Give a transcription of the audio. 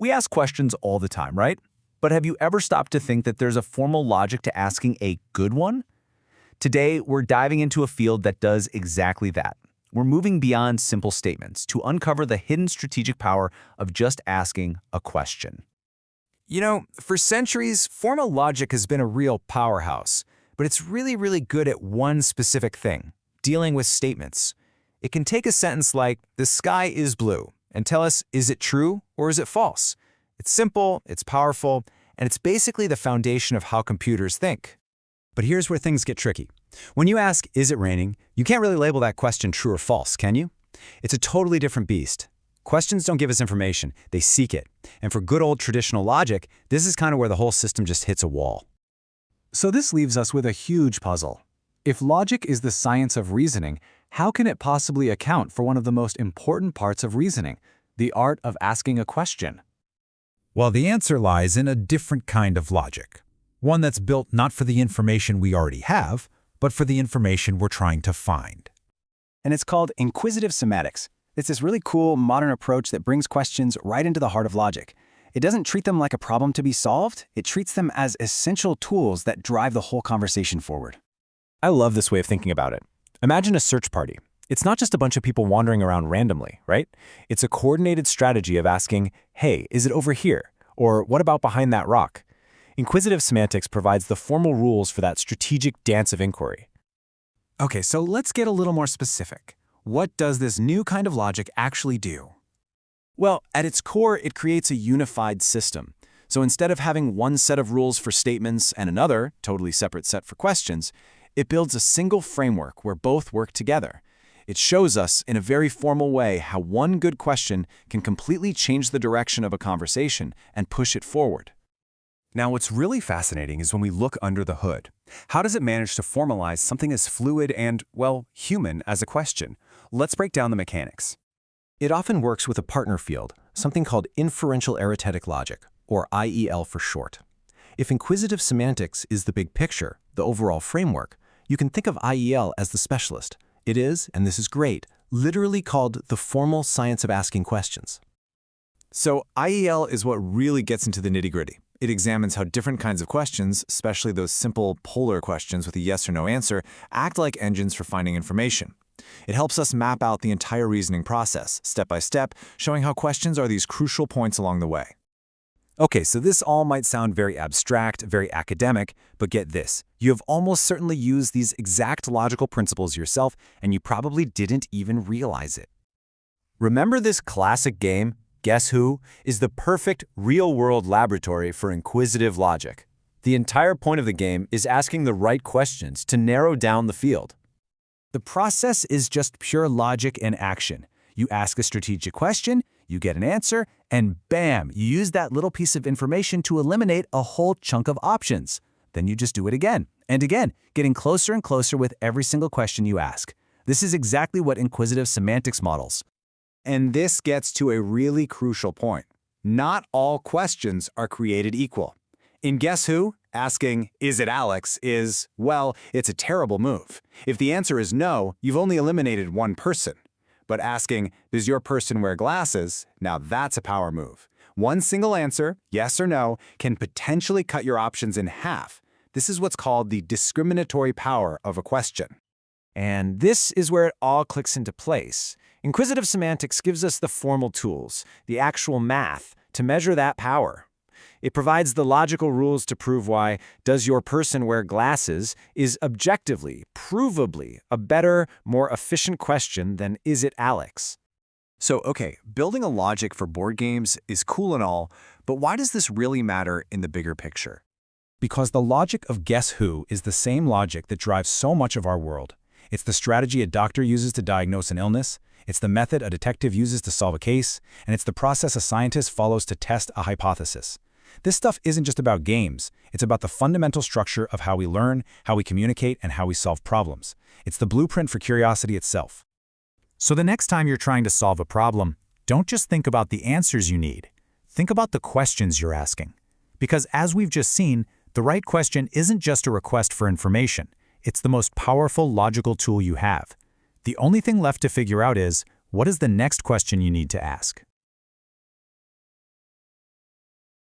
We ask questions all the time, right? But have you ever stopped to think that there's a formal logic to asking a good one? Today, we're diving into a field that does exactly that. We're moving beyond simple statements to uncover the hidden strategic power of just asking a question. You know, for centuries, formal logic has been a real powerhouse, but it's really good at one specific thing, dealing with statements. It can take a sentence like, "The sky is blue," and tell us, is it true or is it false? It's simple, it's powerful, and it's basically the foundation of how computers think. But here's where things get tricky. When you ask, "Is it raining?" you can't really label that question true or false, can you? It's a totally different beast. Questions don't give us information, they seek it. And for good old traditional logic, this is kind of where the whole system just hits a wall. So this leaves us with a huge puzzle. If logic is the science of reasoning, how can it possibly account for one of the most important parts of reasoning, the art of asking a question? Well, the answer lies in a different kind of logic. One that's built not for the information we already have, but for the information we're trying to find. And it's called Inquisitive Semantics. It's this really cool, modern approach that brings questions right into the heart of logic. It doesn't treat them like a problem to be solved, it treats them as essential tools that drive the whole conversation forward. I love this way of thinking about it. Imagine a search party. It's not just a bunch of people wandering around randomly, right? It's a coordinated strategy of asking, "Hey, is it over here?" Or "What about behind that rock?" Inquisitive Semantics provides the formal rules for that strategic dance of inquiry. Okay, so let's get a little more specific. What does this new kind of logic actually do? Well, at its core, it creates a unified system. So instead of having one set of rules for statements and another, totally separate set for questions, it builds a single framework where both work together. It shows us, in a very formal way, how one good question can completely change the direction of a conversation and push it forward. Now, what's really fascinating is when we look under the hood. How does it manage to formalize something as fluid and, well, human as a question? Let's break down the mechanics. It often works with a partner field, something called inferential erotetic logic, or IEL for short. If inquisitive semantics is the big picture, the overall framework, you can think of IEL as the specialist. It is, and this is great, literally called the formal science of asking questions. So IEL is what really gets into the nitty-gritty. It examines how different kinds of questions, especially those simple polar questions with a yes or no answer, act like engines for finding information. It helps us map out the entire reasoning process, step by step, showing how questions are these crucial points along the way. Okay, so this all might sound very abstract, very academic, but get this. You have almost certainly used these exact logical principles yourself, and you probably didn't even realize it. Remember this classic game, Guess Who? Is the perfect real-world laboratory for inquisitive logic. The entire point of the game is asking the right questions to narrow down the field. The process is just pure logic in action. You ask a strategic question, you get an answer, and bam, you use that little piece of information to eliminate a whole chunk of options. Then you just do it again and again, getting closer and closer with every single question you ask. This is exactly what inquisitive semantics models. And this gets to a really crucial point. Not all questions are created equal. In Guess Who, asking, "Is it Alex?" is, well, it's a terrible move. If the answer is no, you've only eliminated one person. But asking, "Does your person wear glasses?" now that's a power move. One single answer, yes or no, can potentially cut your options in half. This is what's called the discriminatory power of a question. And this is where it all clicks into place. Inquisitive semantics gives us the formal tools, the actual math, to measure that power. It provides the logical rules to prove why "does your person wear glasses" is objectively, provably, a better, more efficient question than "is it Alex?" So, okay, building a logic for board games is cool and all, but why does this really matter in the bigger picture? Because the logic of Guess Who is the same logic that drives so much of our world. It's the strategy a doctor uses to diagnose an illness, it's the method a detective uses to solve a case, and it's the process a scientist follows to test a hypothesis. This stuff isn't just about games, it's about the fundamental structure of how we learn, how we communicate, and how we solve problems. It's the blueprint for curiosity itself. So the next time you're trying to solve a problem, don't just think about the answers you need. Think about the questions you're asking. Because as we've just seen, the right question isn't just a request for information. It's the most powerful logical tool you have. The only thing left to figure out is, what is the next question you need to ask?